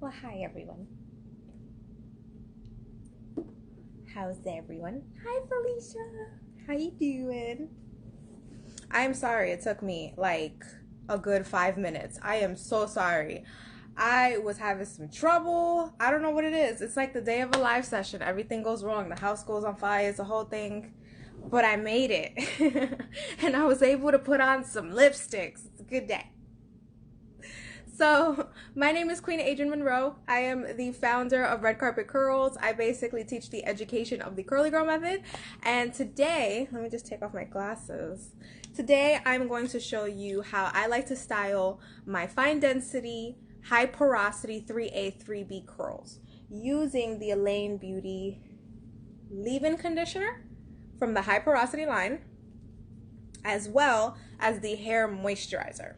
Well, hi everyone. How's everyone? Hi Felicia. How you doing? I'm sorry it took me like a good 5 minutes. I am so sorry. I was having some trouble. I don't know what it is. It's like the day of a live session. Everything goes wrong. The house goes on fire. It's a whole thing. But I made it. And I was able to put on some lipsticks. It's a good day. So, my name is Queen Adrienne Monroe. I am the founder of Red Carpet Curls. I basically teach the education of the curly girl method. And today, let me just take off my glasses. Today, I'm going to show you how I like to style my fine density, high porosity 3A, 3B curls using the Elaine Beaute leave-in conditioner from the high porosity line, as well as the hair moisturizer.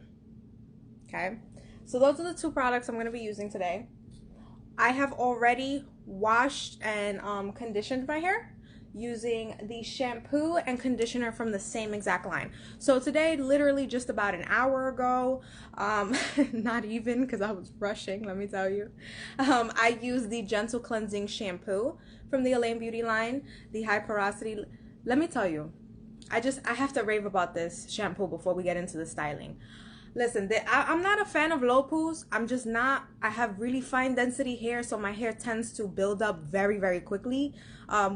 Okay. So those are the two products I'm going to be using today. I have already washed and conditioned my hair using the shampoo and conditioner from the same exact line. So today, literally just about an hour ago, not even because I was rushing, let me tell you, I used the Gentle Cleansing Shampoo from the Elaine Beaute line, the high porosity. Let me tell you, I have to rave about this shampoo before we get into the styling. Listen, I'm not a fan of low poos. I'm just not. I have really fine density hair, so my hair tends to build up very, very quickly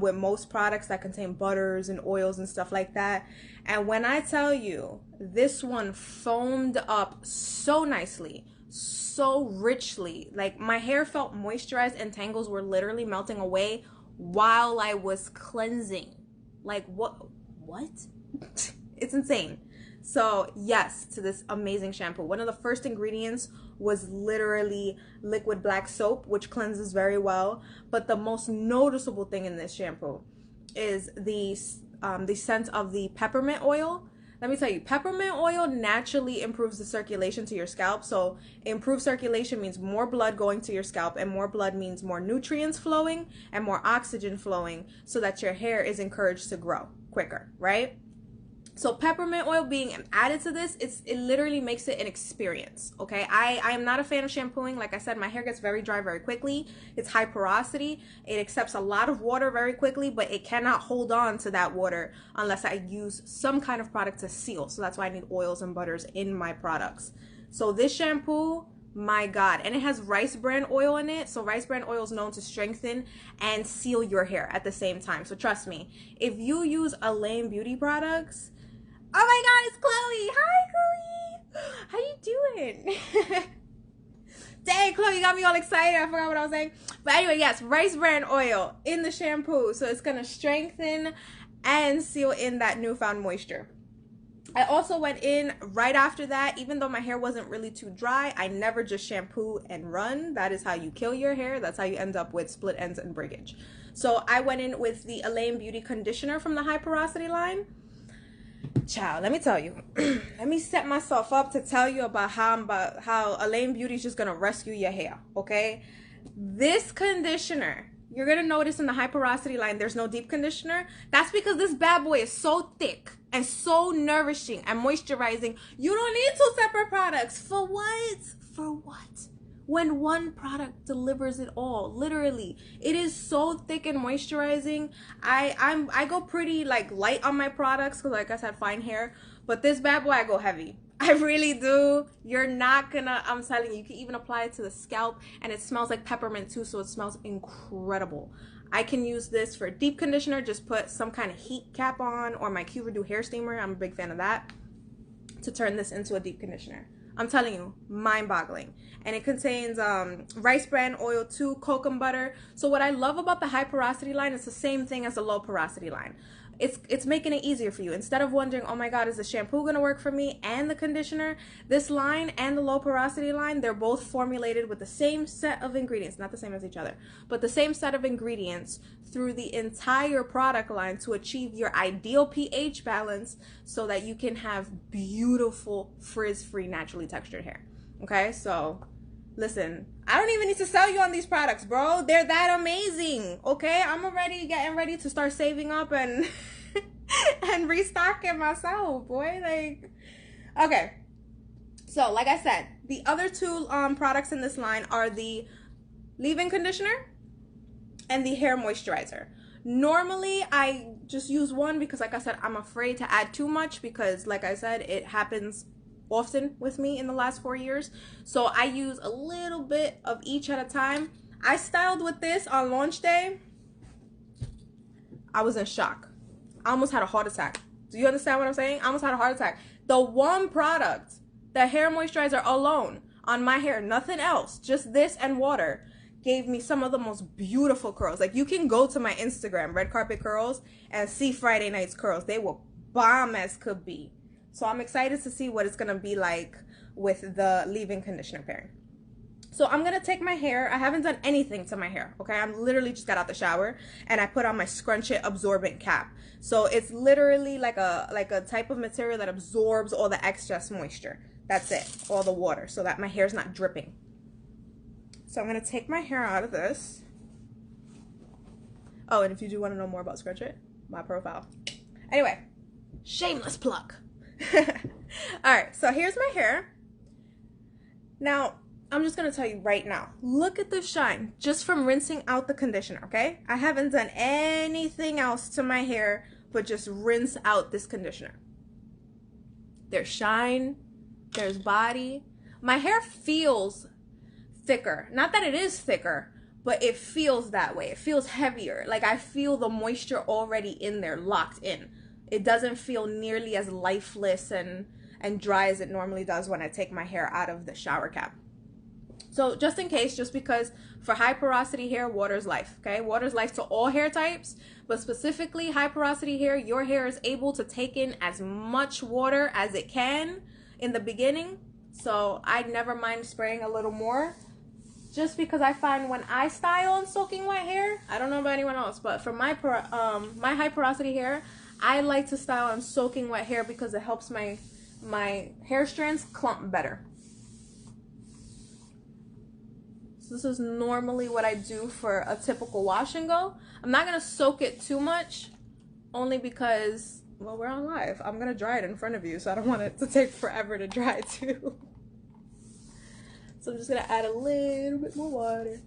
with most products that contain butters and oils and stuff like that. And when I tell you, this one foamed up so nicely, so richly. Like, my hair felt moisturized and tangles were literally melting away while I was cleansing. Like, what? It's insane. So yes, to this amazing shampoo. One of the first ingredients was literally liquid black soap, which cleanses very well. But the most noticeable thing in this shampoo is the scent of the peppermint oil. Let me tell you, peppermint oil naturally improves the circulation to your scalp. So improved circulation means more blood going to your scalp, and more blood means more nutrients flowing and more oxygen flowing, so that your hair is encouraged to grow quicker, right? So peppermint oil being added to this, it literally makes it an experience, okay? I am not a fan of shampooing. Like I said, my hair gets very dry very quickly. It's high porosity. It accepts a lot of water very quickly, but it cannot hold on to that water unless I use some kind of product to seal. So that's why I need oils and butters in my products. So this shampoo, my God, and it has rice bran oil in it. So rice bran oil is known to strengthen and seal your hair at the same time. So trust me, if you use Elaine Beaute products, oh my God, it's Chloe. Hi, Chloe. How you doing? Dang, Chloe, you got me all excited. I forgot what I was saying. But anyway, yes, rice bran oil in the shampoo. So it's going to strengthen and seal in that newfound moisture. I also went in right after that. Even though my hair wasn't really too dry, I never just shampoo and run. That is how you kill your hair. That's how you end up with split ends and breakage. So I went in with the Elaine Beaute conditioner from the high porosity line. Child, let me tell you, let me set myself up to tell you about how Elaine Beaute is just gonna rescue your hair, okay? This conditioner, you're gonna notice in the high porosity line there's no deep conditioner. That's because this bad boy is so thick and so nourishing and moisturizing. You don't need two separate products. For what? For what? When one product delivers it all. Literally, it is so thick and moisturizing. I go pretty like light on my products because, like I said, fine hair, but this bad boy I go heavy. I really do. You're not gonna, I'm telling you, you can even apply it to the scalp, and it smells like peppermint too, so it smells incredible. I can use this for deep conditioner. Just put some kind of heat cap on, or my Q Redo hair steamer, I'm a big fan of that, to turn this into a deep conditioner. I'm telling you, mind-boggling. And it contains rice bran oil too, cocoa butter. So what I love about the high porosity line is the same thing as the low porosity line. It's making it easier for you. Instead of wondering, oh my God, is the shampoo gonna work for me and the conditioner? This line and the low porosity line, they're both formulated with the same set of ingredients, not the same as each other, but the same set of ingredients through the entire product line to achieve your ideal pH balance, so that you can have beautiful frizz-free naturally textured hair. Okay, so listen, I don't even need to sell you on these products, bro. They're that amazing. Okay, I'm already getting ready to start saving up and and restocking myself, boy. Like, okay, so like I said, the other two products in this line are the leave-in conditioner and the hair moisturizer. Normally I just use one because, like I said, I'm afraid to add too much because, like I said, it happens often with me in the last 4 years. So I use a little bit of each at a time. I styled with this on launch day. I was in shock. I almost had a heart attack. Do you understand what I'm saying? I almost had a heart attack. The one product, the hair moisturizer alone on my hair, nothing else, just this and water, gave me some of the most beautiful curls. Like, you can go to my Instagram, Red Carpet Curls, and see Friday night's curls. They were bomb as could be. So I'm excited to see what it's gonna be like with the leave-in conditioner pairing. So I'm gonna take my hair. I haven't done anything to my hair, okay? I'm literally just got out the shower and I put on my Scrunch It absorbent cap. So it's literally like a type of material that absorbs all the excess moisture. That's it, all the water, so that my hair's not dripping. So I'm gonna take my hair out of this. Oh, and if you do wanna know more about Scrunch It, my profile. Anyway, shameless plug. All right, so here's my hair. Now, I'm just going to tell you right now, look at the shine just from rinsing out the conditioner, okay? I haven't done anything else to my hair but just rinse out this conditioner. There's shine, there's body. My hair feels thicker. Not that it is thicker, but it feels that way. It feels heavier. Like, I feel the moisture already in there, locked in. It doesn't feel nearly as lifeless and dry as it normally does when I take my hair out of the shower cap. So just in case, just because for high porosity hair, water's life, okay? Water's life to all hair types, but specifically high porosity hair, your hair is able to take in as much water as it can in the beginning. So I never mind spraying a little more, just because I find when I style on soaking wet hair, I don't know about anyone else, but for my high porosity hair, I like to style on soaking wet hair because it helps my hair strands clump better. So this is normally what I do for a typical wash and go. I'm not going to soak it too much, only because, well, we're on live. I'm going to dry it in front of you, so I don't want it to take forever to dry too. So I'm just going to add a little bit more water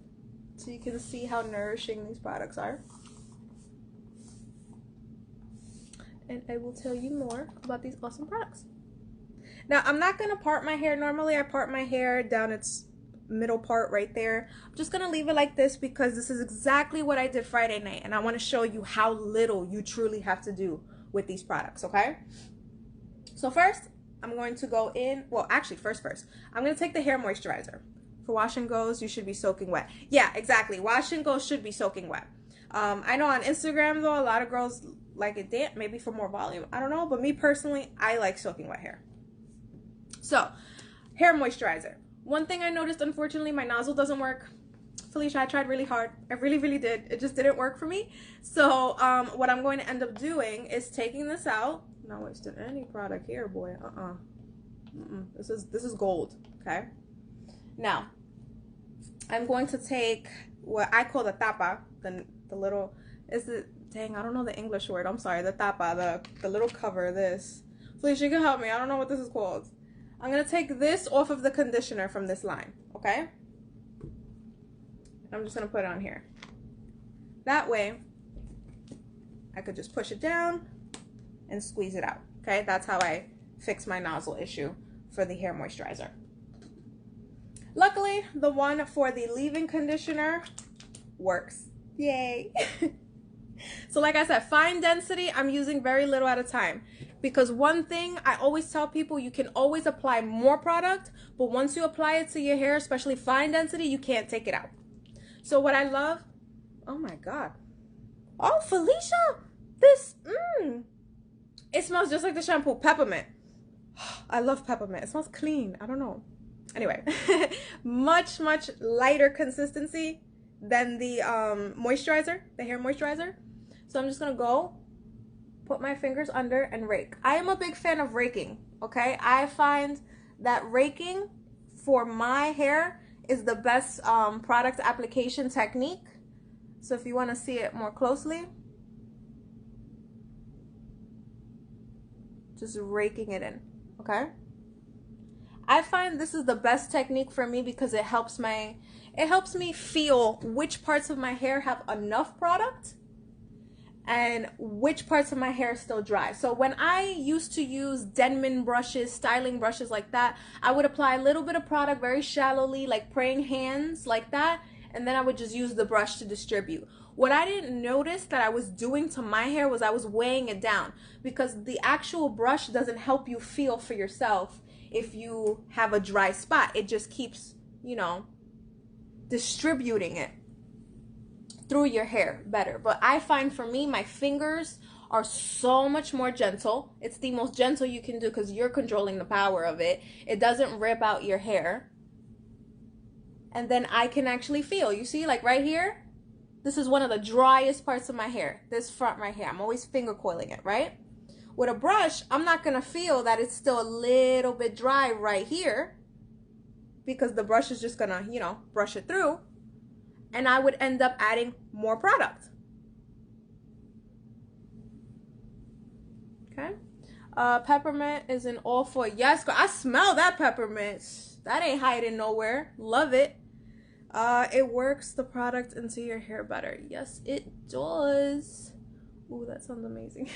so you can see how nourishing these products are. And I will tell you more about these awesome products. Now, I'm not going to part my hair. Normally, I part my hair down its middle part right there. I'm just going to leave it like this because this is exactly what I did Friday night. And I want to show you how little you truly have to do with these products, okay? So first, I'm going to go in. Well, actually, first, I'm going to take the hair moisturizer. For wash and goes, you should be soaking wet. Yeah, exactly. Wash and goes should be soaking wet. I know on Instagram, though, a lot of girls like it damp, maybe for more volume. I don't know. But me personally, I like soaking wet hair. So, hair moisturizer. One thing I noticed, unfortunately, my nozzle doesn't work. Felicia, I tried really hard. I really, really did. It just didn't work for me. So what I'm going to end up doing is taking this out. Not wasting any product here, boy. This is gold, okay? Now, I'm going to take what I call the tapa, the little, dang, I don't know the English word. I'm sorry, the tapa, the little cover, this. Felicia, you can help me. I don't know what this is called. I'm going to take this off of the conditioner from this line, okay? I'm just going to put it on here. That way, I could just push it down and squeeze it out, okay? That's how I fix my nozzle issue for the hair moisturizer. Luckily, the one for the leave-in conditioner works. Yay! So like I said, fine density, I'm using very little at a time. Because one thing I always tell people, you can always apply more product, but once you apply it to your hair, especially fine density, you can't take it out. So what I love, oh my God. Oh, Felicia, this, it smells just like the shampoo, peppermint. I love peppermint. It smells clean. I don't know. Anyway, much, much lighter consistency than the moisturizer, the hair moisturizer. So I'm just going to go put my fingers under and rake. I am a big fan of raking, okay? I find that raking for my hair is the best product application technique. So if you want to see it more closely, just raking it in, okay? I find this is the best technique for me because it helps my it helps me feel which parts of my hair have enough product and which parts of my hair are still dry. So when I used to use Denman brushes, styling brushes like that, I would apply a little bit of product very shallowly, like praying hands like that, and then I would just use the brush to distribute. What I didn't notice that I was doing to my hair was I was weighing it down, because the actual brush doesn't help you feel for yourself if you have a dry spot. It just keeps, you know, distributing it through your hair better. But I find for me, my fingers are so much more gentle. It's the most gentle you can do because you're controlling the power of it. It doesn't rip out your hair. And then I can actually feel, you see, like right here, this is one of the driest parts of my hair, this front right here. I'm always finger coiling it, right? With a brush, I'm not gonna feel that it's still a little bit dry right here, because the brush is just gonna, you know, brush it through, and I would end up adding more product. Okay. Peppermint is in all four. Yes, girl, I smell that peppermint. That ain't hiding nowhere. Love it. It works the product into your hair better. Yes, it does. Ooh, that sounds amazing.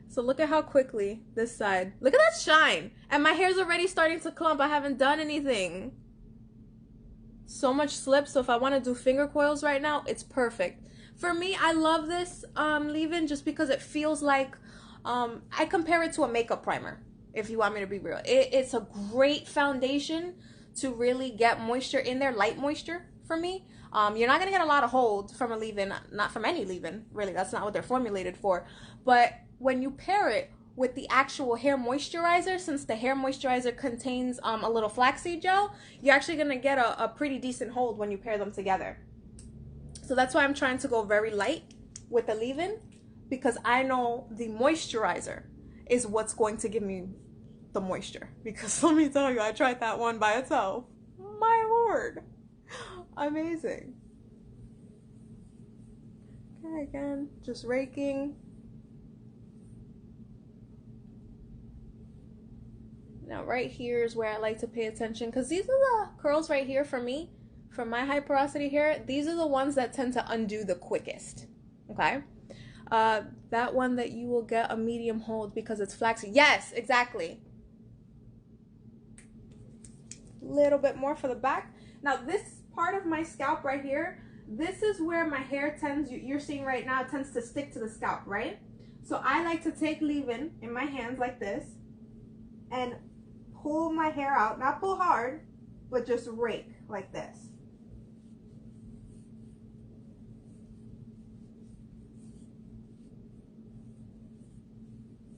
So look at how quickly this side, look at that shine. And my hair's already starting to clump. I haven't done anything. So much slip. So if I want to do finger coils right now, it's perfect. For me, I love this leave-in just because it feels like, I compare it to a makeup primer, if you want me to be real. It's a great foundation to really get moisture in there, light moisture for me. You're not gonna get a lot of hold from a leave-in, not from any leave-in, really. That's not what they're formulated for. But when you pair it with the actual hair moisturizer, since the hair moisturizer contains a little flaxseed gel, you're actually gonna get a pretty decent hold when you pair them together. So that's why I'm trying to go very light with the leave-in, because I know the moisturizer is what's going to give me the moisture. Because let me tell you, I tried that one by itself. My lord, amazing. Okay, again, just raking. Now right here is where I like to pay attention, because these are the curls right here for me, for my high porosity hair. These are the ones that tend to undo the quickest. Okay, that one that you will get a medium hold because it's flaxy. Yes, exactly. Little bit more for the back. Now this part of my scalp right here, this is where my hair tends, you're seeing right now, it tends to stick to the scalp, right? So I like to take leave-in in my hands like this and pull my hair out, not pull hard, but just rake like this.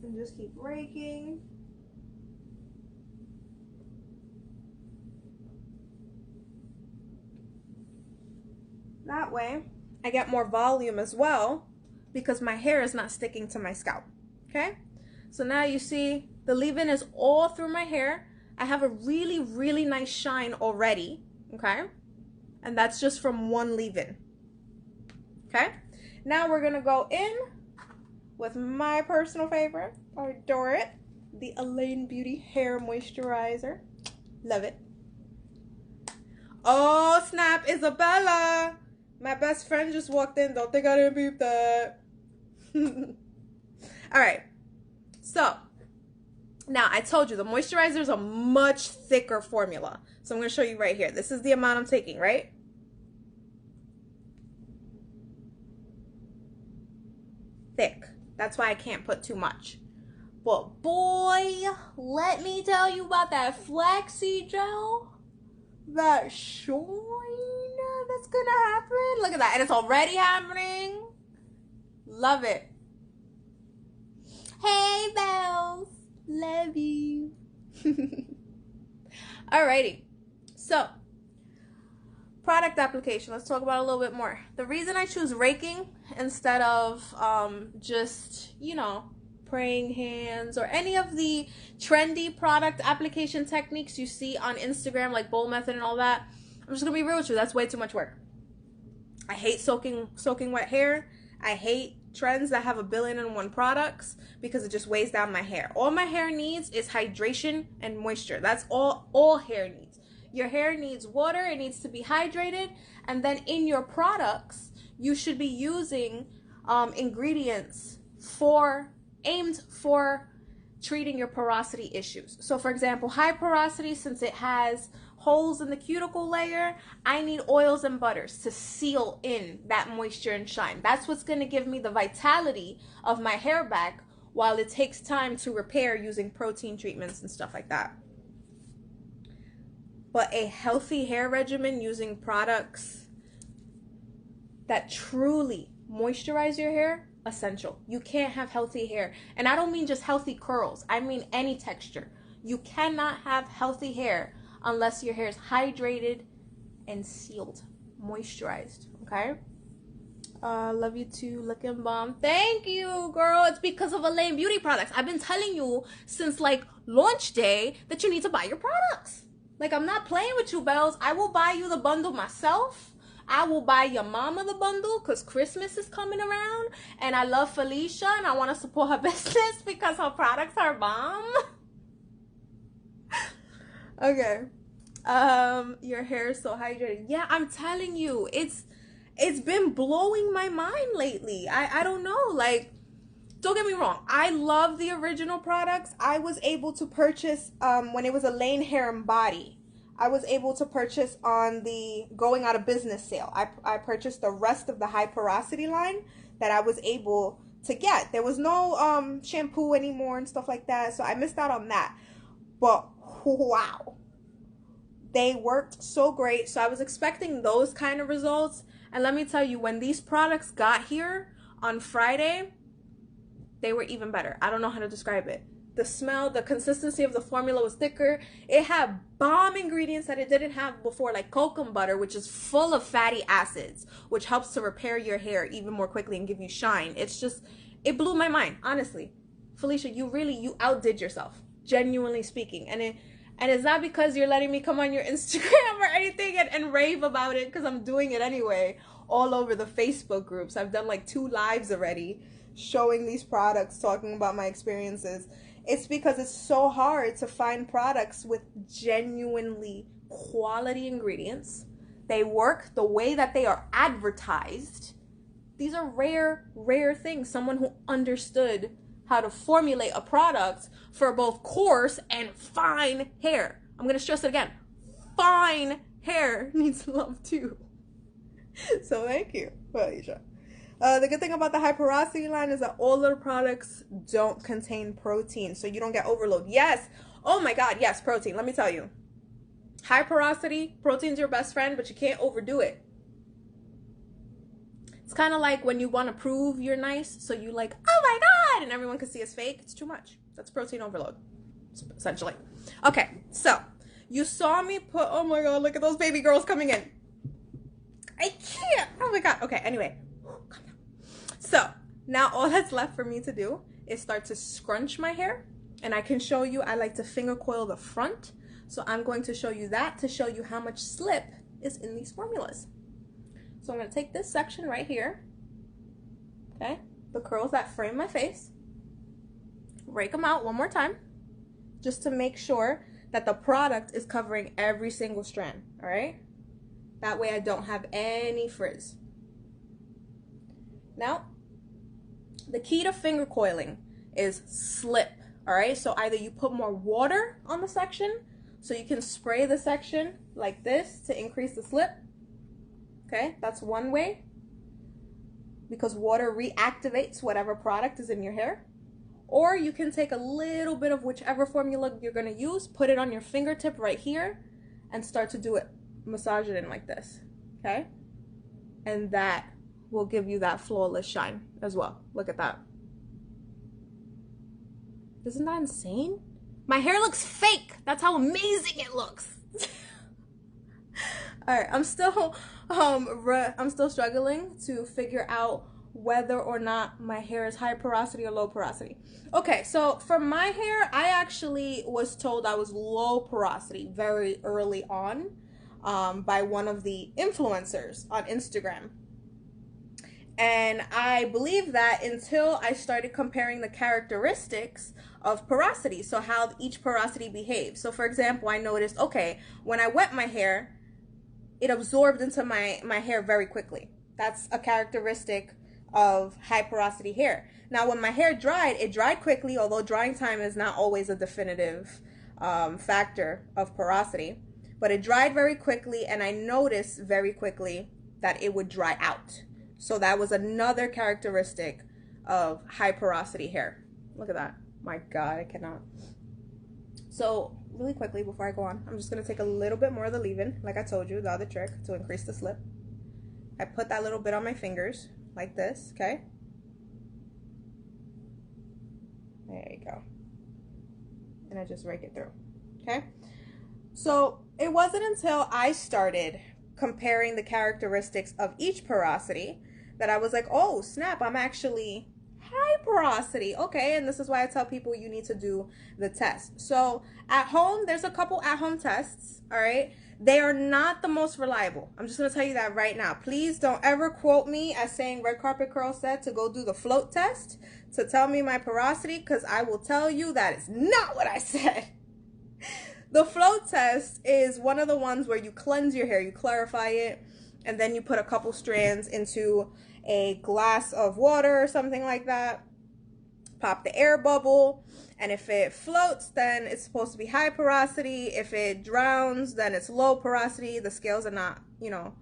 And just keep raking. That way, I get more volume as well, because my hair is not sticking to my scalp. Okay? So now you see the leave-in is all through my hair. I have a really, really nice shine already. Okay? And that's just from one leave-in. Okay? Now we're going to go in with my personal favorite. I adore it. The Elaine Beaute Hair Moisturizer. Love it. Oh, snap, Isabella. My best friend just walked in. Don't think I didn't beep that. All right. So, now I told you the moisturizer is a much thicker formula. So I'm going to show you right here. This is the amount I'm taking, right? Thick. That's why I can't put too much. But boy, let me tell you about that flaxseed gel. That shine that's gonna happen. Look at that. And it's already happening. Love it. Hey, Bells. Love you. Alrighty. So, product application. Let's talk about it a little bit more. The reason I choose raking instead of just, you know, praying hands or any of the trendy product application techniques you see on Instagram, like bowl method and all that, I'm just gonna be real with you, that's way too much work. I hate soaking wet hair. I hate trends that have 1,000,000,001 products because it just weighs down my hair. All my hair needs is hydration and moisture. That's all hair needs. Your hair needs water, it needs to be hydrated, and then in your products, you should be using ingredients aimed for treating your porosity issues. So for example, high porosity, since it has holes in the cuticle layer, I need oils and butters to seal in that moisture and shine. That's what's going to give me the vitality of my hair back while it takes time to repair using protein treatments and stuff like that. But a healthy hair regimen using products that truly moisturize your hair, essential. You can't have healthy hair. And I don't mean just healthy curls. I mean any texture. You cannot have healthy hair unless your hair is hydrated and sealed, moisturized, okay? Love you too, looking bomb. Thank you, girl. It's because of Elaine Beauty products. I've been telling you since like launch day that you need to buy your products. Like, I'm not playing with you, Bells. I will buy you the bundle myself. I will buy your mama the bundle because Christmas is coming around. And I love Felicia and I want to support her business because her products are bomb. Okay. Your hair is so hydrated. Yeah, I'm telling you, it's been blowing my mind lately. I don't know, like, don't get me wrong, I love the original products. I was able to purchase when it was Elaine Hair Body. I was able to purchase on the going out of business sale. I purchased the rest of the high porosity line that I was able to get. There was no shampoo anymore and stuff like that, so I missed out on that. But wow, they worked so great. So I was expecting those kind of results, and let me tell you, when these products got here on Friday, they were even better. I don't know how to describe it. The smell, the consistency of the formula was thicker. It had bomb ingredients that it didn't have before, like cocoa butter, which is full of fatty acids, which helps to repair your hair even more quickly and give you shine. It's just, it blew my mind, honestly. Felicia, you outdid yourself, genuinely speaking. And it's not because you're letting me come on your Instagram or anything and rave about it, because I'm doing it anyway all over the Facebook groups. I've done like 2 lives already showing these products, talking about my experiences. It's because it's so hard to find products with genuinely quality ingredients. They work the way that they are advertised. These are rare things. Someone who understood how to formulate a product for both coarse and fine hair. I'm going to stress it again. Fine hair needs love too. So thank you, Felicia. The good thing about the high porosity line is that all of the products don't contain protein, so you don't get overload. Yes. Oh my God. Yes, protein. Let me tell you. High porosity, protein's your best friend, but you can't overdo it. It's kind of like when you want to prove you're nice, so you like, oh my God, and everyone can see it's fake. It's too much. That's protein overload, essentially. Okay, so you saw me put, oh my God, look at those baby girls coming in. I can't. Oh my God. Okay, anyway. So now all that's left for me to do is start to scrunch my hair. And I can show you, I like to finger coil the front. So I'm going to show you that to show you how much slip is in these formulas. So I'm going to take this section right here, okay, the curls that frame my face, rake them out one more time, just to make sure that the product is covering every single strand, all right? That way I don't have any frizz. Now, the key to finger coiling is slip, all right? So either you put more water on the section, so you can spray the section like this to increase the slip. Okay, that's one way, because water reactivates whatever product is in your hair. Or you can take a little bit of whichever formula you're going to use, put it on your fingertip right here, and start to do it, massage it in like this, okay? And that will give you that flawless shine as well. Look at that. Isn't that insane? My hair looks fake. That's how amazing it looks. All right, I'm still struggling to figure out whether or not my hair is high porosity or low porosity. Okay, so for my hair, I actually was told I was low porosity very early on by one of the influencers on Instagram. And I believe that until I started comparing the characteristics of porosity, so how each porosity behaves. So for example, I noticed, okay, when I wet my hair, it absorbed into my hair very quickly. That's a characteristic of high porosity hair. Now, when my hair dried, it dried quickly, although drying time is not always a definitive factor of porosity. But it dried very quickly, and I noticed very quickly that it would dry out. So that was another characteristic of high porosity hair. Look at that. My God, I cannot. So really quickly before I go on, I'm just going to take a little bit more of the leave-in, like I told you, the other trick to increase the slip. I put that little bit on my fingers like this, okay? There you go. And I just rake it through, okay? So it wasn't until I started comparing the characteristics of each porosity that I was like, oh snap, I'm actually high porosity. Okay, and this is why I tell people you need to do the test. So at home, there's a couple at-home tests, all right? They are not the most reliable. I'm just going to tell you that right now. Please don't ever quote me as saying Red Carpet Curl said to go do the float test to tell me my porosity, because I will tell you that is not what I said. The float test is one of the ones where you cleanse your hair, you clarify it, and then you put a couple strands into a glass of water or something like that. Pop the air bubble, and if it floats, then it's supposed to be high porosity. If it drowns, then it's low porosity. The scales are not, you know,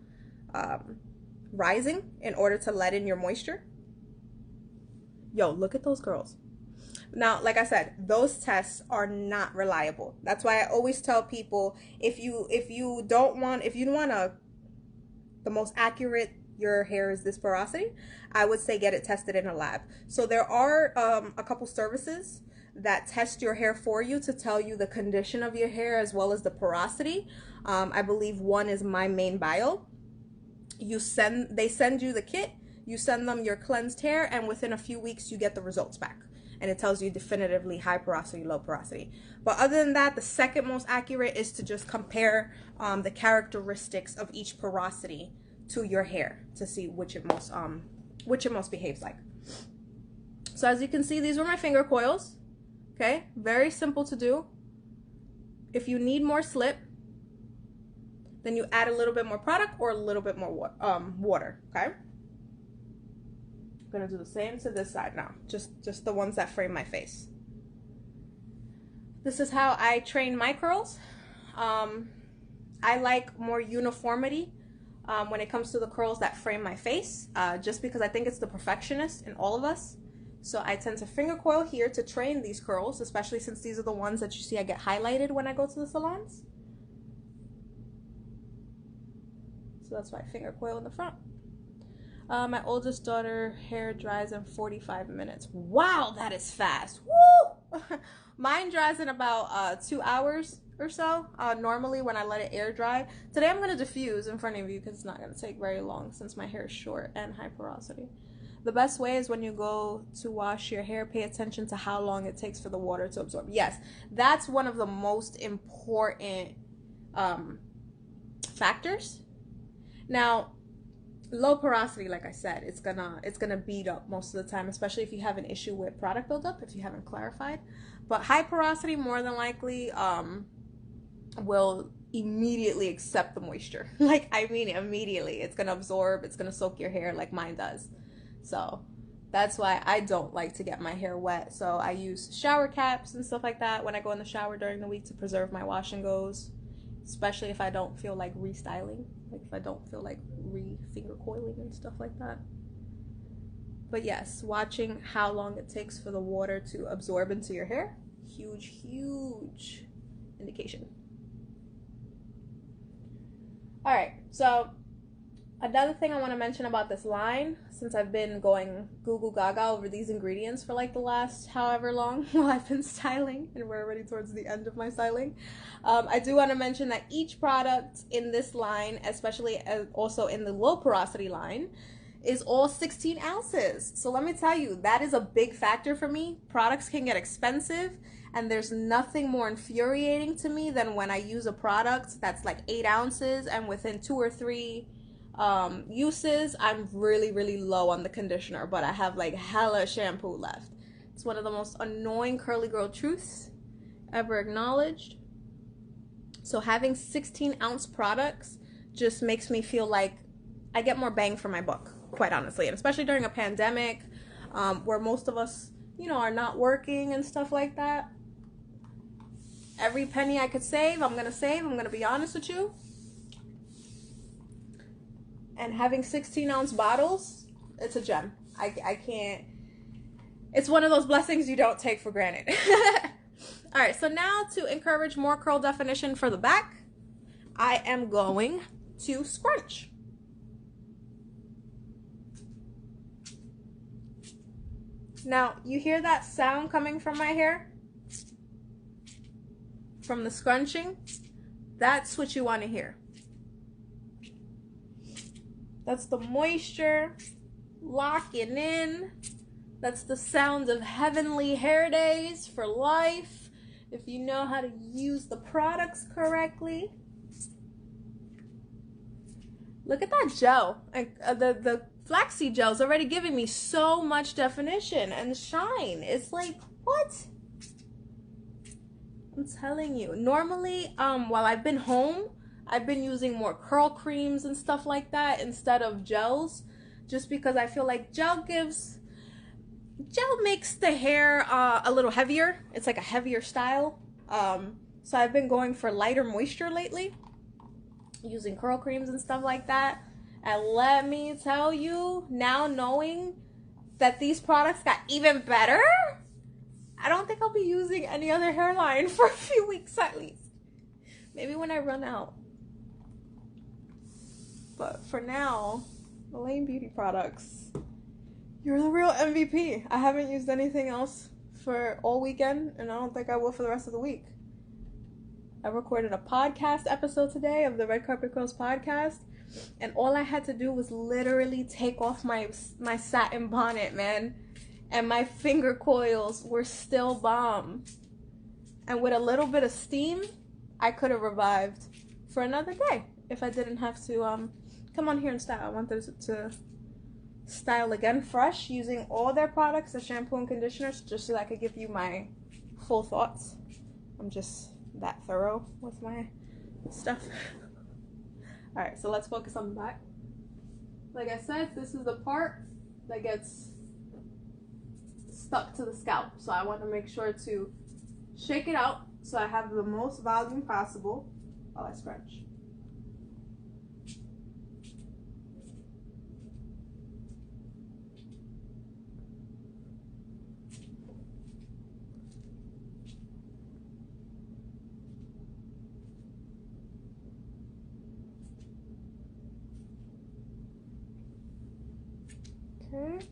rising in order to let in your moisture. Yo, look at those girls. Now, like I said, those tests are not reliable. That's why I always tell people, if you want the most accurate your hair is this porosity, I would say get it tested in a lab. So there are a couple services that test your hair for you to tell you the condition of your hair as well as the porosity. I believe one is My Main Bio. They send you the kit, you send them your cleansed hair, and within a few weeks you get the results back. And it tells you definitively high porosity, low porosity. But other than that, the second most accurate is to just compare the characteristics of each porosity to your hair to see which it most behaves like. So as you can see, these were my finger coils. Okay, very simple to do. If you need more slip, then you add a little bit more product or a little bit more water. Okay. I'm gonna do the same to this side now, just the ones that frame my face. This is how I train my curls. I like more uniformity when it comes to the curls that frame my face, just because I think it's the perfectionist in all of us. So I tend to finger coil here to train these curls, especially since these are the ones that you see I get highlighted when I go to the salons. So that's why I finger coil in the front. My oldest daughter hair dries in 45 minutes. Wow, that is fast. Woo! Mine dries in about 2 hours or so, normally when I let it air dry. Today I'm going to diffuse in front of you because it's not going to take very long since my hair is short and high porosity. The best way is when you go to wash your hair, pay attention to how long it takes for the water to absorb. Yes, that's one of the most important factors. Now, low porosity, like I said, it's gonna bead up most of the time, especially if you have an issue with product buildup, if you haven't clarified. But high porosity more than likely will immediately accept the moisture. Like, I mean immediately. It's gonna absorb, it's gonna soak your hair like mine does. So that's why I don't like to get my hair wet. So I use shower caps and stuff like that when I go in the shower during the week to preserve my wash and goes, especially if I don't feel like restyling, like if I don't feel like finger coiling and stuff like that. But yes, watching how long it takes for the water to absorb into your hair, huge indication. All right, so another thing I want to mention about this line, since I've been going goo goo gaga over these ingredients for like the last however long while I've been styling, and we're already towards the end of my styling, I do want to mention that each product in this line, especially also in the low porosity line, is all 16 ounces. So let me tell you, that is a big factor for me. Products can get expensive, and there's nothing more infuriating to me than when I use a product that's like 8 ounces and within 2 or 3 uses, I'm really low on the conditioner, but I have like hella shampoo left. It's one of the most annoying curly girl truths ever acknowledged. So having 16-ounce products just makes me feel like I get more bang for my buck, quite honestly. And especially during a pandemic, where most of us, you know, are not working and stuff like that. Every penny I could save, I'm gonna save. I'm gonna be honest with you. And having 16-ounce bottles, it's a gem. I can't. It's one of those blessings you don't take for granted. All right, so now to encourage more curl definition for the back, I am going to scrunch. Now, you hear that sound coming from my hair? From the scrunching? That's what you want to hear. That's the moisture locking in. That's the sound of heavenly hair days for life, if you know how to use the products correctly. Look at that gel. The flaxseed gel is already giving me so much definition and shine. It's like, what? I'm telling you. Normally, while I've been home, I've been using more curl creams and stuff like that instead of gels, just because I feel like gel makes the hair a little heavier. It's like a heavier style. So I've been going for lighter moisture lately, using curl creams and stuff like that. And let me tell you, now knowing that these products got even better, I don't think I'll be using any other hairline for a few weeks at least. Maybe when I run out. But for now, Elaine Beauty products, you're the real MVP. I haven't used anything else for all weekend, and I don't think I will for the rest of the week. I recorded a podcast episode today of the Red Carpet Girls podcast, and all I had to do was literally take off my satin bonnet, man. And my finger coils were still bomb. And with a little bit of steam, I could have revived for another day if I didn't have to come on here and style. I wanted to style again fresh using all their products, the shampoo and conditioners, just so that I could give you my full thoughts. I'm just that thorough with my stuff. All right, so let's focus on the back. Like I said, this is the part that gets stuck to the scalp, so I want to make sure to shake it out so I have the most volume possible while I scrunch. Okay.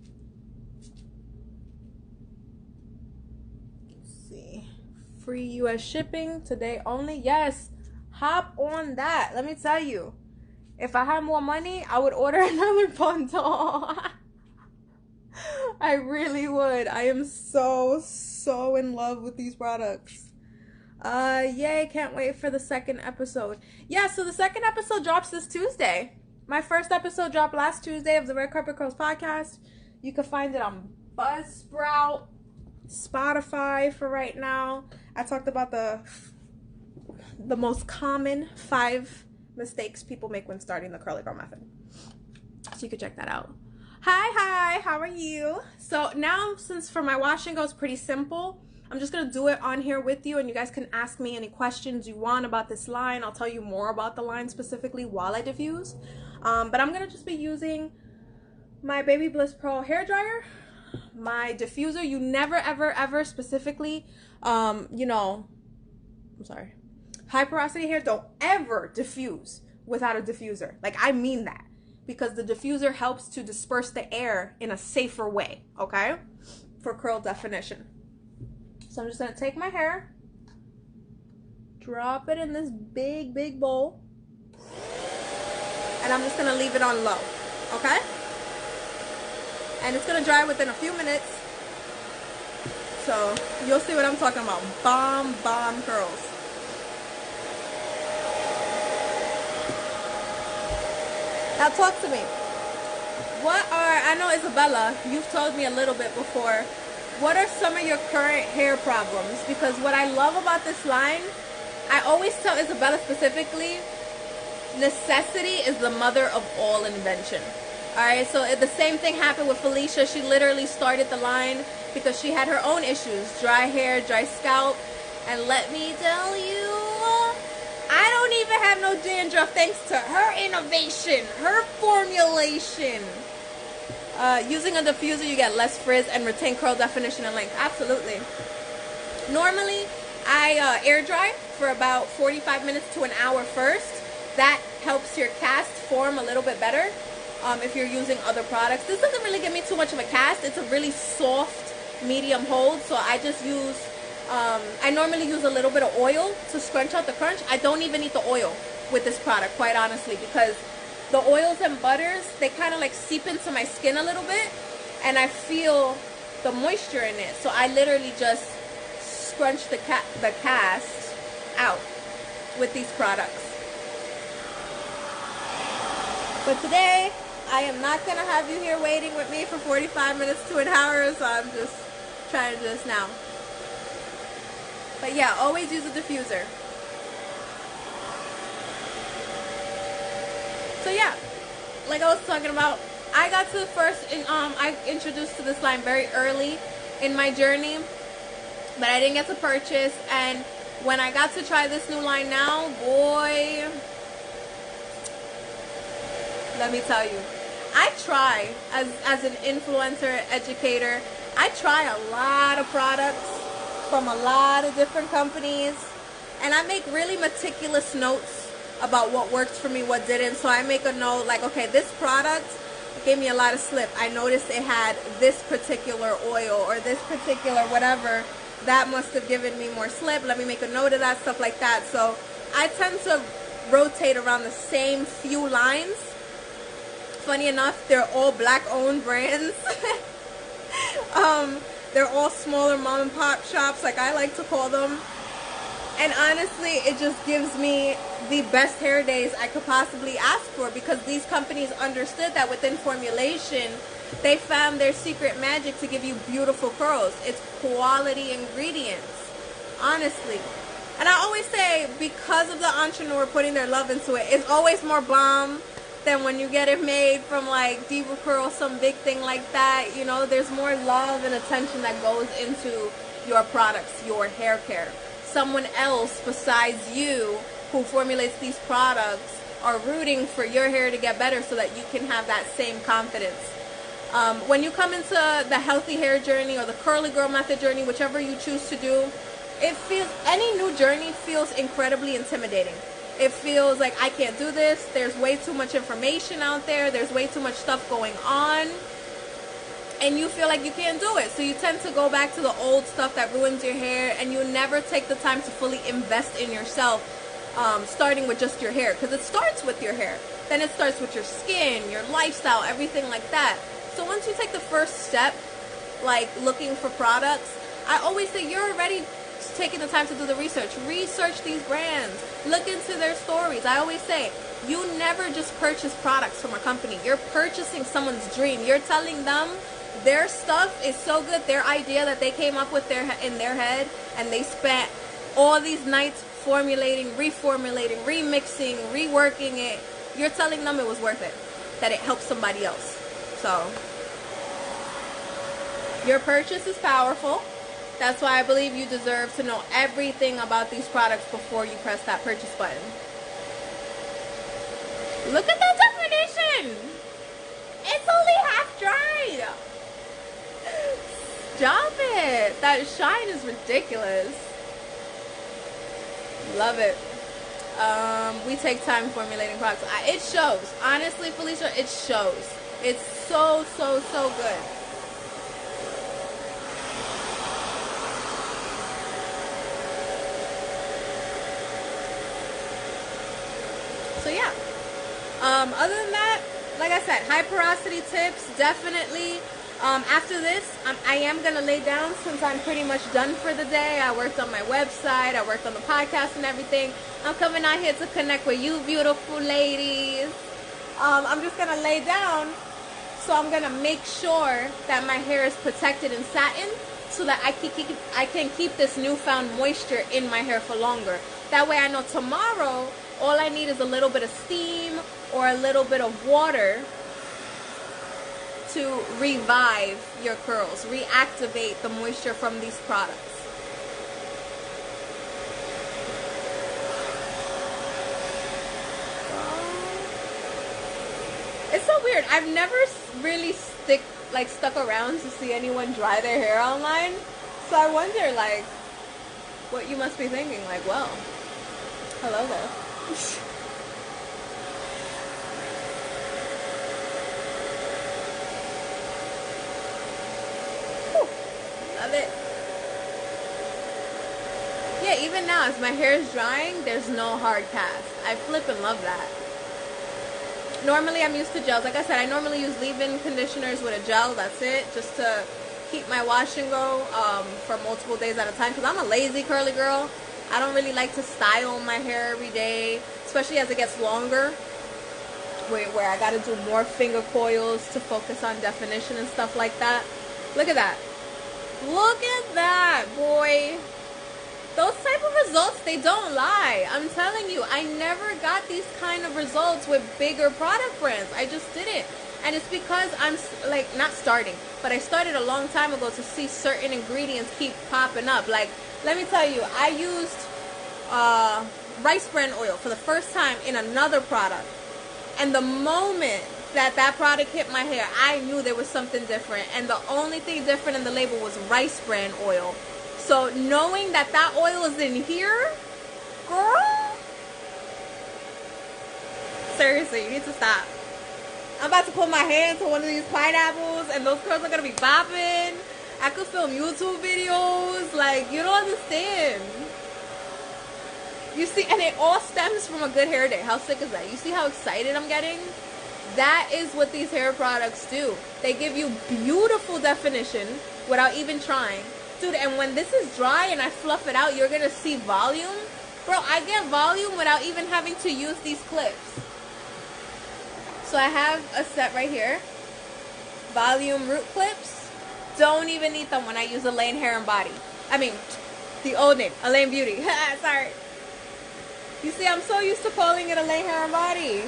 Let's see. Free US shipping today only. Yes. Hop on that. Let me tell you. If I had more money, I would order another bundle. I really would. I am so in love with these products. Yay, can't wait for the second episode. Yeah, so the second episode drops this Tuesday. My first episode dropped last Tuesday of the Red Carpet Girls podcast. You can find it on Buzzsprout, Spotify for right now. I talked about the most common 5 mistakes people make when starting the curly girl method. So you can check that out. Hi, how are you? So now, since for my wash and go is pretty simple, I'm just going to do it on here with you, and you guys can ask me any questions you want about this line. I'll tell you more about the line specifically while I diffuse. But I'm going to just be using my Baby Bliss Pro hair dryer, my diffuser. You never, ever specifically, high porosity hair, don't ever diffuse without a diffuser. Like, I mean that. Because the diffuser helps to disperse the air in a safer way, okay? For curl definition. So I'm just going to take my hair, drop it in this big bowl, and I'm just going to leave it on low, okay? And it's going to dry within a few minutes. So you'll see what I'm talking about. Bomb curls. Now talk to me. I know Isabella, you've told me a little bit before. What are some of your current hair problems? Because what I love about this line, I always tell Isabella specifically, necessity is the mother of all invention. Alright, so the same thing happened with Felicia. She literally started the line because she had her own issues. Dry hair, dry scalp. And let me tell you, I don't even have no dandruff thanks to her innovation, her formulation. Using a diffuser, you get less frizz and retain curl definition and length. Absolutely. Normally, I air dry for about 45 minutes to an hour first. That helps your cast form a little bit better if you're using other products. This doesn't really give me too much of a cast. It's a really soft, medium hold. So I just use, I normally use a little bit of oil to scrunch out the crunch. I don't even need the oil with this product, quite honestly, because the oils and butters, they kind of like seep into my skin a little bit, and I feel the moisture in it. So I literally just scrunch the cast out with these products. But today, I am not going to have you here waiting with me for 45 minutes to an hour, so I'm just trying to do this now. But yeah, always use a diffuser. So yeah, like I was talking about, I got to I introduced to this line very early in my journey, but I didn't get to purchase. And when I got to try this new line now, boy, let me tell you, I try as an influencer, educator, I try a lot of products from a lot of different companies, and I make really meticulous notes about what worked for me, what didn't. So I make a note like, okay, this product gave me a lot of slip. I noticed it had this particular oil or this particular whatever. That must have given me more slip. Let me make a note of that, stuff like that. So I tend to rotate around the same few lines. Funny enough, they're all black-owned brands. They're all smaller mom and pop shops, like I like to call them. And honestly, it just gives me the best hair days I could possibly ask for, because these companies understood that within formulation, they found their secret magic to give you beautiful curls. It's quality ingredients, honestly. And I always say, because of the entrepreneur putting their love into it, it's always more bomb than when you get it made from like Diva Curl, some big thing like that. You know, there's more love and attention that goes into your products, your hair care. Someone else besides you who formulates these products are rooting for your hair to get better so that you can have that same confidence. When you come into the healthy hair journey or the curly girl method journey, whichever you choose to do, any new journey feels incredibly intimidating. It feels like I can't do this. There's way too much information out there. There's way too much stuff going on. And you feel like you can't do it. So you tend to go back to the old stuff that ruins your hair, and you never take the time to fully invest in yourself, starting with just your hair. Because it starts with your hair. Then it starts with your skin, your lifestyle, everything like that. So once you take the first step, like looking for products, I always say you're already taking the time to do the research. Research these brands. Look into their stories. I always say, you never just purchase products from a company. You're purchasing someone's dream. You're telling them their stuff is so good, their idea that they came up with in their head, and they spent all these nights formulating, reformulating, remixing, reworking it. You're telling them it was worth it, that it helped somebody else. So your purchase is powerful. That's why I believe you deserve to know everything about these products before you press that purchase button. Look at that definition! It's only half dried! Stop it! That shine is ridiculous. Love it. We take time formulating products. It shows. Honestly, Felicia, it shows. It's so, so, so good. So yeah. Other than that, like I said, high porosity tips, definitely. After this, I am going to lay down since I'm pretty much done for the day. I worked on my website. I worked on the podcast and everything. I'm coming out here to connect with you beautiful ladies. I'm just gonna lay down. So I'm gonna make sure that my hair is protected in satin, so that I can keep this newfound moisture in my hair for longer. That way I know tomorrow all I need is a little bit of steam or a little bit of water to revive your curls, reactivate the moisture from these products. It's so weird. I've never really stuck around to see anyone dry their hair online. So I wonder, like, what you must be thinking. Like, well, hello there. Love it. Yeah, even now as my hair is drying, there's no hard cast. I flip and love that. Normally I'm used to gels. Like I said, I normally use leave-in conditioners with a gel. That's it, just to keep my wash and go for multiple days at a time, because I'm a lazy curly girl. I don't really like to style my hair every day, especially as it gets longer, where I got to do more finger coils to focus on definition and stuff like that. Look at that. Look at that, boy. Those type of results, they don't lie. I'm telling you, I never got these kind of results with bigger product brands. I just didn't. And it's because I'm, like, not starting, but I started a long time ago to see certain ingredients keep popping up. Like, let me tell you, I used rice bran oil for the first time in another product. And the moment that product hit my hair, I knew there was something different. And the only thing different in the label was rice bran oil. So knowing that oil is in here, girl, seriously, you need to stop. I'm about to put my hand into one of these pineapples and those curls are going to be bopping. I could film YouTube videos. Like, you don't understand. You see, and it all stems from a good hair day. How sick is that? You see how excited I'm getting? That is what these hair products do. They give you beautiful definition without even trying. Dude, and when this is dry and I fluff it out, you're going to see volume. Bro, I get volume without even having to use these clips. So I have a set right here. Volume root clips. Don't even need them when I use Elaine Hair Body. I mean, the old name, Elaine Beaute. Sorry. You see, I'm so used to calling it Elaine Hair Body.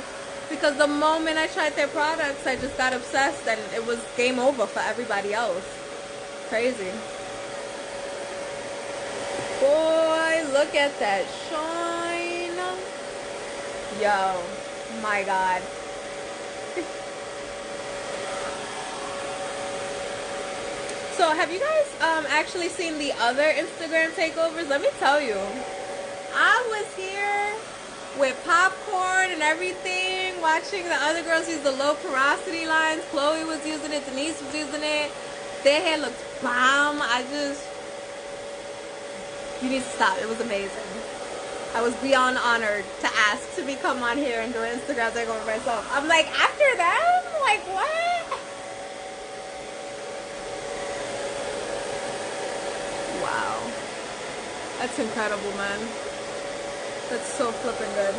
Because the moment I tried their products, I just got obsessed and it was game over for everybody else. Crazy. Boy, look at that shine. Yo, my God. So have you guys actually seen the other Instagram takeovers? Let me tell you, I was here with popcorn and everything, watching the other girls use the low porosity lines. Chloe was using it, Denise was using it. Their hair looked bomb. You need to stop. It was amazing. I was beyond honored to ask to become on here and do an Instagram takeover myself. I'm like, after that? Like, what? Wow. That's incredible, man. That's so flipping good.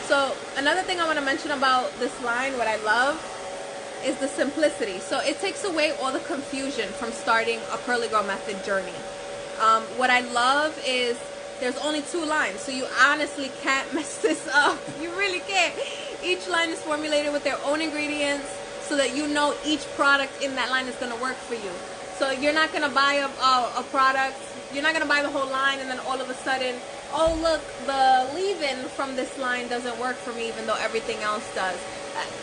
So, another thing I want to mention about this line, what I love, is the simplicity. So it takes away all the confusion from starting a curly girl method journey. What I love is there's only 2 lines, so you honestly can't mess this up. You really can't. Each line is formulated with their own ingredients so that you know each product in that line is going to work for you. So you're not going to buy a product, you're not going to buy the whole line and then all of a sudden, oh look, the leave-in from this line doesn't work for me even though everything else does.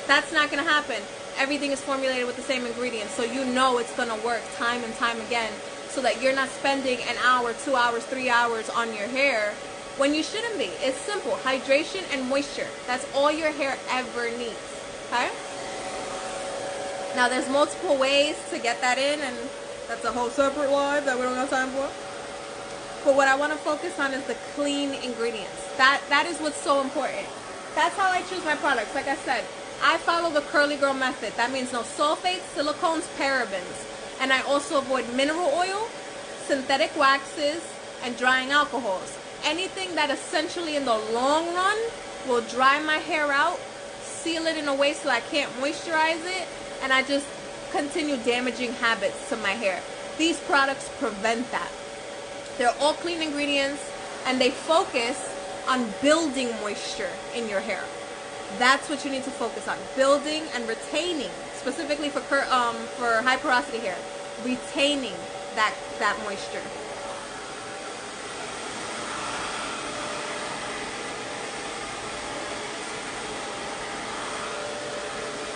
That's not going to happen. Everything is formulated with the same ingredients, so you know it's going to work time and time again, so that you're not spending an hour, 2 hours, 3 hours on your hair when you shouldn't be. It's simple. Hydration and moisture. That's all your hair ever needs. Okay? Now, there's multiple ways to get that in, and that's a whole separate live that we don't have time for. But what I want to focus on is the clean ingredients. That is what's so important. That's how I choose my products. Like I said, I follow the curly girl method. That means no sulfates, silicones, parabens. And I also avoid mineral oil, synthetic waxes, and drying alcohols. Anything that essentially in the long run will dry my hair out, seal it in a way so I can't moisturize it, and I just continue damaging habits to my hair. These products prevent that. They're all clean ingredients, and they focus on building moisture in your hair. That's what you need to focus on, building and retaining, specifically for high porosity hair, retaining that moisture.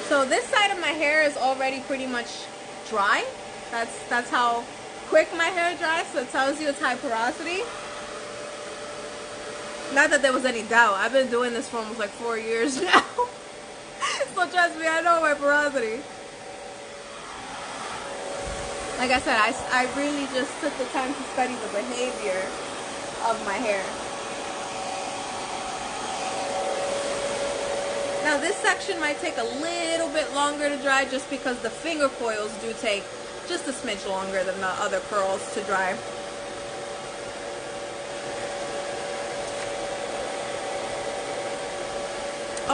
So this side of my hair is already pretty much dry. That's how quick my hair dries, so it tells you it's high porosity. Not that there was any doubt. I've been doing this for almost like 4 years now. So trust me, I know my porosity. Like I said, I really just took the time to study the behavior of my hair. Now this section might take a little bit longer to dry just because the finger coils do take just a smidge longer than the other curls to dry.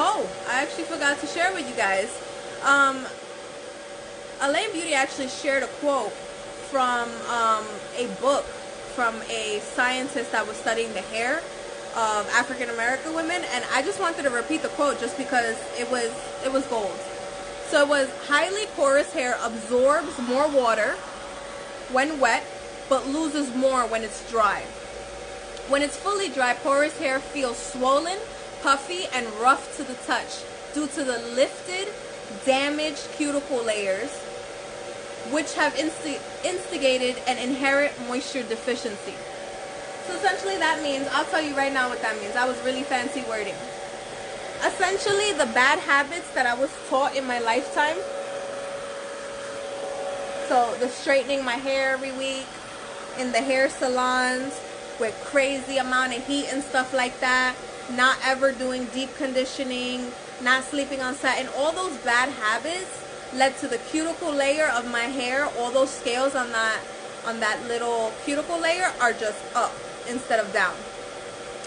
Oh, I actually forgot to share with you guys. Elaine Beaute actually shared a quote from a book from a scientist that was studying the hair of African American women, and I just wanted to repeat the quote just because it was gold. So it was, highly porous hair absorbs more water when wet, but loses more when it's dry. When it's fully dry, porous hair feels swollen, puffy, and rough to the touch due to the lifted, damaged cuticle layers, which have instigated an inherent moisture deficiency. So essentially that means, I'll tell you right now what that means. That was really fancy wording. Essentially, the bad habits that I was taught in my lifetime, so the straightening my hair every week, in the hair salons, with crazy amount of heat and stuff like that, not ever doing deep conditioning, not sleeping on satin, all those bad habits led to the cuticle layer of my hair. All those scales on that little cuticle layer are just up instead of down.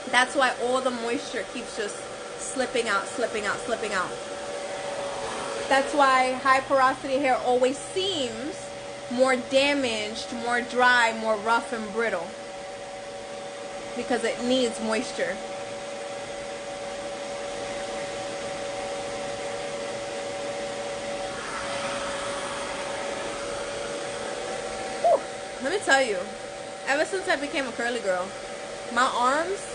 That's why all the moisture keeps just slipping out, slipping out, slipping out. That's why high porosity hair always seems more damaged, more dry, more rough and brittle, because it needs moisture. Whew. Let me tell you, ever since I became a curly girl, my arms,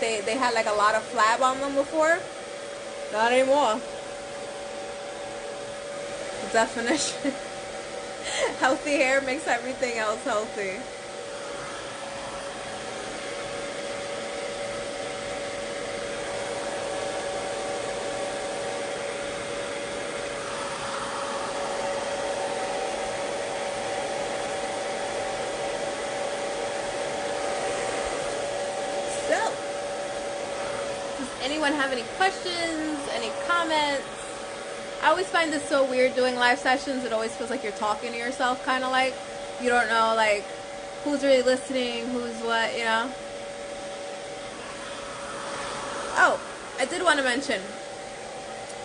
they had like a lot of flab on them before. Not anymore. Definition. Healthy hair makes everything else healthy. Anyone have any questions, any comments? I always find this so weird doing live sessions. It always feels like you're talking to yourself, kind of like. You don't know, like, who's really listening, who's what, you know? Oh, I did want to mention,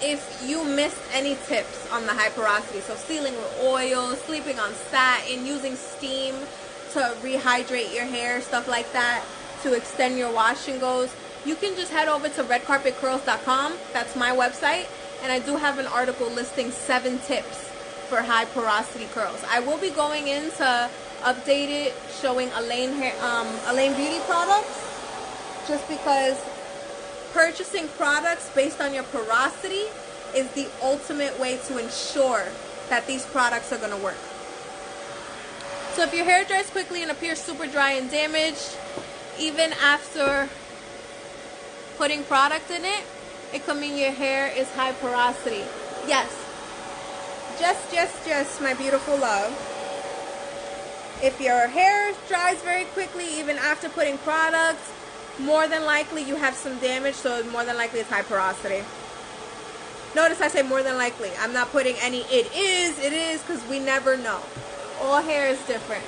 if you missed any tips on the high porosity, so sealing with oil, sleeping on satin, using steam to rehydrate your hair, stuff like that, to extend your wash and goes, you can just head over to redcarpetcurls.com. That's my website, and I do have an article listing 7 tips for high porosity curls. I will be going in to update it, showing Elaine Beaute products, just because purchasing products based on your porosity is the ultimate way to ensure that these products are going to work. So if your hair dries quickly and appears super dry and damaged, even after putting product in it, it could mean your hair is high porosity. Yes, just my beautiful love, if your hair dries very quickly even after putting product, more than likely you have some damage, so more than likely it's high porosity. Notice I say more than likely. I'm not putting any it is, because we never know. All hair is different.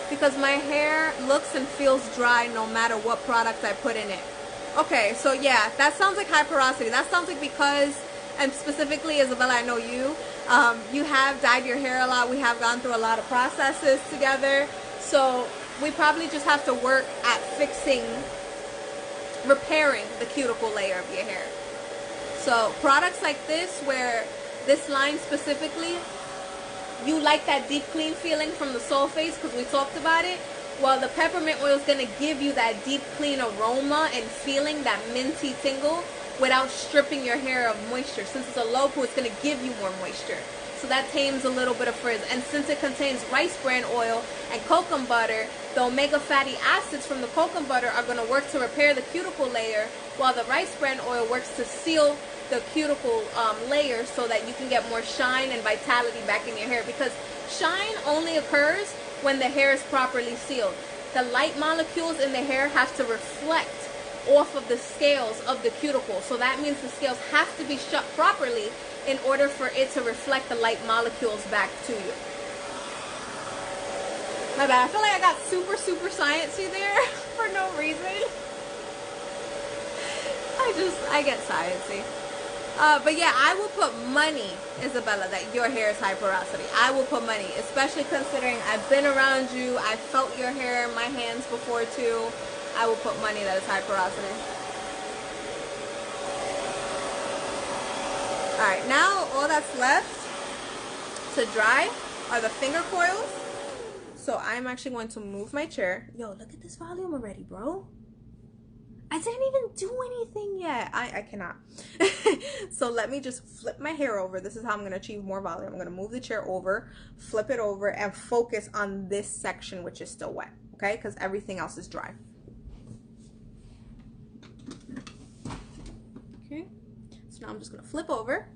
because my hair looks and feels dry no matter what product I put in it. Okay, so yeah, that sounds like high porosity. That sounds like because, and specifically Isabella, I know you, you have dyed your hair a lot. We have gone through a lot of processes together. So we probably just have to work at repairing the cuticle layer of your hair. So products like this, where this line specifically, you like that deep clean feeling from the sulfates because we talked about it. Well, the peppermint oil is going to give you that deep clean aroma and feeling, that minty tingle, without stripping your hair of moisture. Since it's a low poo, it's going to give you more moisture. So that tames a little bit of frizz. And since it contains rice bran oil and coconut butter, the omega fatty acids from the coconut butter are going to work to repair the cuticle layer, while the rice bran oil works to seal the cuticle layer so that you can get more shine and vitality back in your hair. Because shine only occurs when the hair is properly sealed. The light molecules in the hair have to reflect off of the scales of the cuticle. So that means the scales have to be shut properly in order for it to reflect the light molecules back to you. My bad, I feel like I got super sciencey there for no reason. I get sciencey. But yeah, I will put money, Isabella, that your hair is high porosity. I will put money, especially considering I've been around you, I've felt your hair in my hands before too. I will put money that it's high porosity. Alright, now all that's left to dry are the finger coils. So I'm actually going to move my chair. Yo, look at this volume already, bro. I didn't even do anything yet. I cannot. So let me just flip my hair over. This is how I'm going to achieve more volume. I'm going to move the chair over, flip it over, and focus on this section, which is still wet. Okay? Because everything else is dry. Okay. So now I'm just going to flip over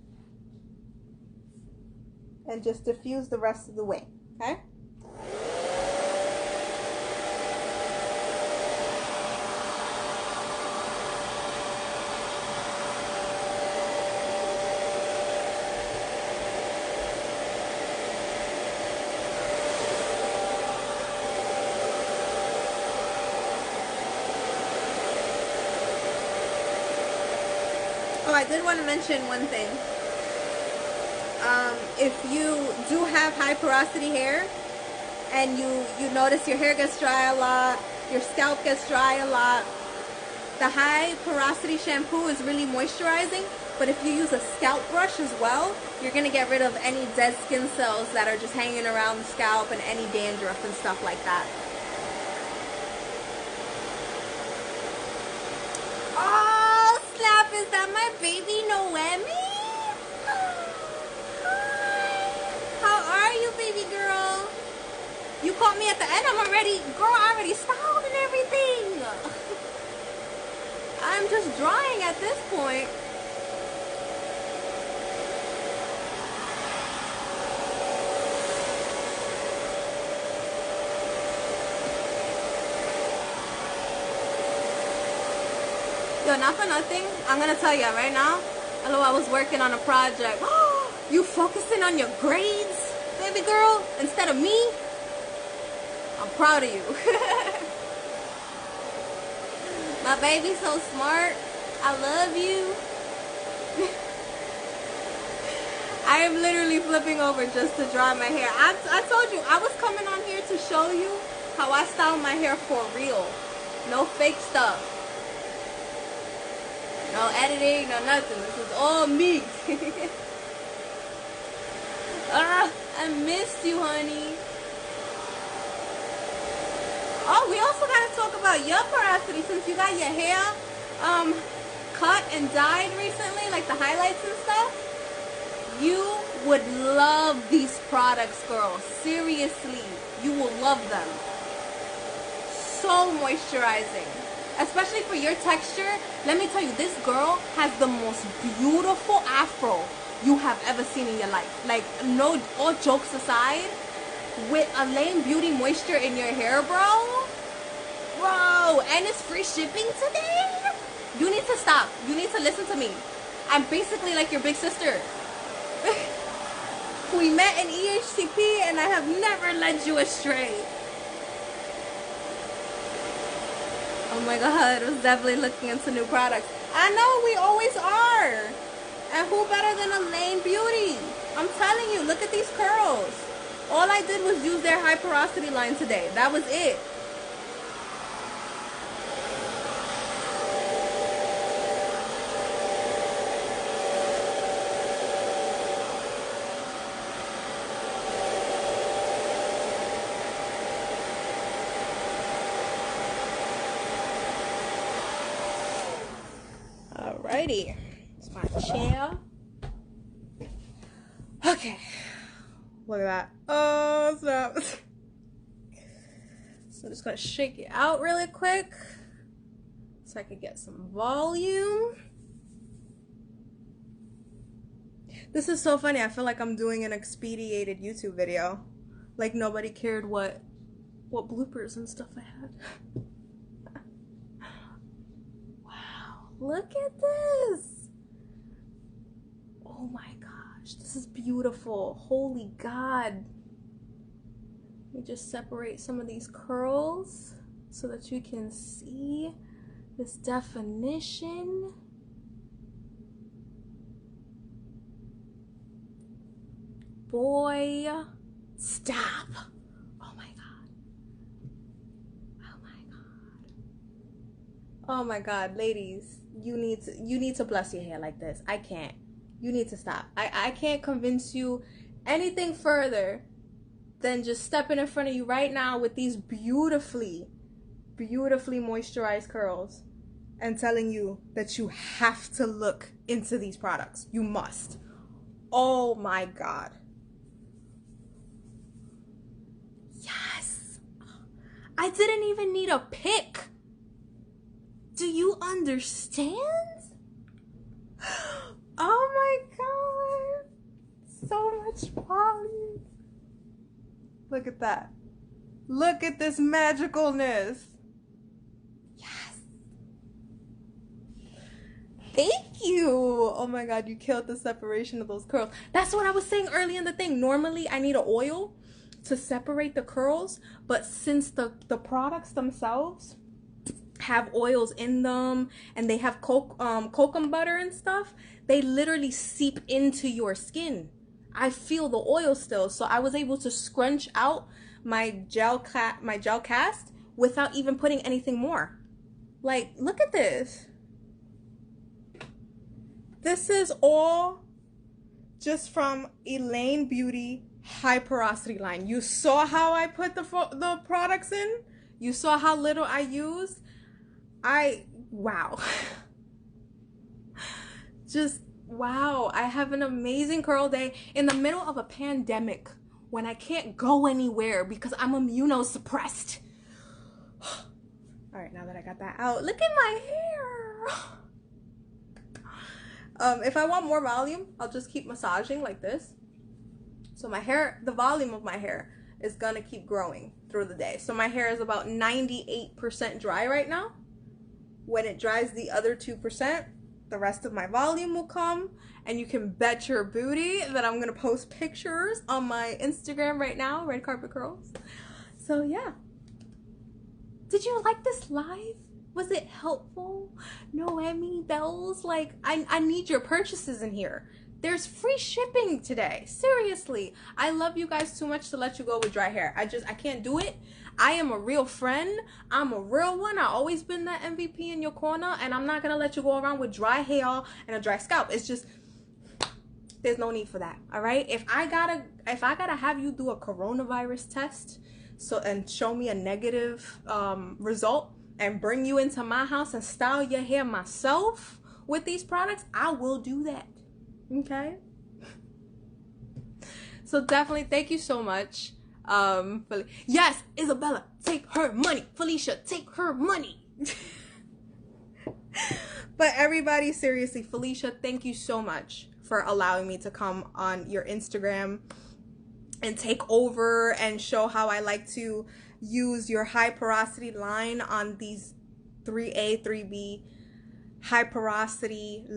and just diffuse the rest of the way. Okay? Oh, I did want to mention one thing. If you do have high porosity hair and you notice your hair gets dry a lot, your scalp gets dry a lot, the high porosity shampoo is really moisturizing, but if you use a scalp brush as well, you're going to get rid of any dead skin cells that are just hanging around the scalp and any dandruff and stuff like that. Is that my baby Noemi? Hi. How are you, baby girl? You caught me at the end. I'm already styled and everything. I'm just drying at this point. Yo, not for nothing, I'm gonna tell you right now, although I was working on a project, you focusing on your grades, baby girl, instead of me? I'm proud of you. My baby's so smart. I love you. I am literally flipping over just to dry my hair. I told you, I was coming on here to show you how I style my hair for real. No fake stuff. No editing, no nothing. This is all me. I missed you, honey. Oh, we also gotta talk about your porosity since you got your hair cut and dyed recently, like the highlights and stuff. You would love these products, girl. Seriously, you will love them. So moisturizing. Especially for your texture, let me tell you, this girl has the most beautiful afro you have ever seen in your life. Like, no, all jokes aside, with Elaine Beaute moisture in your hair, bro, and it's free shipping today. You need to stop. You need to listen to me. I'm basically like your big sister. We met in EHCP, and I have never led you astray. Oh my god, I was definitely looking into new products. I know, we always are. And who better than Elaine Beaute? I'm telling you, look at these curls. All I did was use their high porosity line today. That was it. Alrighty. It's my chair. Okay. Look at that. Oh, snap. So I'm just going to shake it out really quick so I can get some volume. This is so funny. I feel like I'm doing an expedited YouTube video. Like nobody cared what bloopers and stuff I had. Wow, look at this. Oh my gosh, this is beautiful. Holy God. Let me just separate some of these curls so that you can see this definition. Boy, stop. Oh my God. Oh my God. Oh my God, ladies, you need to bless your hair like this. I can't. You need to stop. I can't convince you anything further than just stepping in front of you right now with these beautifully moisturized curls and telling you that you have to look into these products. You must. Oh my God. Yes. I didn't even need a pick. Do you understand? Oh my God. So much volume. Look at that. Look at this magicalness. Yes. Thank you. Oh my God, you killed the separation of those curls. That's what I was saying early in the thing. Normally I need an oil to separate the curls, but since the products themselves have oils in them and they have cocoa butter and stuff, they literally seep into your skin. I feel the oil still, so I was able to scrunch out my gel cast without even putting anything more. Like, look at this. This is all just from Elaine Beaute high porosity line. You saw how I put the products in? You saw how little I used? Wow. Just wow. I have an amazing curl day in the middle of a pandemic when I can't go anywhere because I'm immunosuppressed. All right, now that I got that out, look at my hair. If I want more volume, I'll just keep massaging like this. So my hair, the volume of my hair is gonna keep growing through the day. So my hair is about 98% dry right now. When it dries the other 2%, the rest of my volume will come, and you can bet your booty that I'm gonna post pictures on my Instagram right now, Red Carpet Curls. So yeah. Did you like this live? Was it helpful? Noemi bells? Like, I need your purchases in here. There's free shipping today. Seriously. I love you guys too much to let you go with dry hair. I can't do it. I am a real friend. I'm a real one. I've always been that MVP in your corner, and I'm not gonna let you go around with dry hair and a dry scalp. It's just, there's no need for that. All right. If I gotta have you do a coronavirus test and show me a negative result and bring you into my house and style your hair myself with these products, I will do that. Okay. So definitely thank you so much. Yes, Isabella, take her money. Felicia, take her money. But everybody, seriously, Felicia, thank you so much for allowing me to come on your Instagram and take over and show how I like to use your high porosity line on these 3A, 3B high porosity,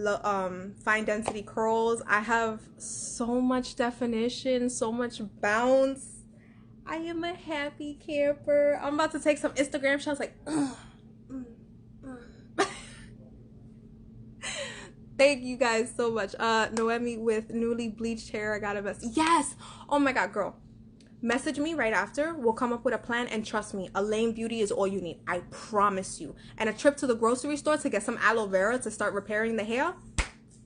fine density curls. I have so much definition, so much bounce. I am a happy camper. I'm about to take some Instagram shots like, Thank you guys so much. Noemi with newly bleached hair. I got a mess. Yes. Oh my God, girl. Message me right after. We'll come up with a plan, and trust me, Elaine Beauty is all you need. I promise you. And a trip to the grocery store to get some aloe vera to start repairing the hair.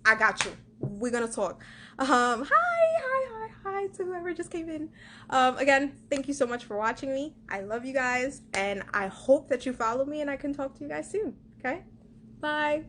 I got you. We're gonna talk. Hi to whoever just came in. Again, thank you so much for watching me. I love you guys, and I hope that you follow me and I can talk to you guys soon. Okay? Bye.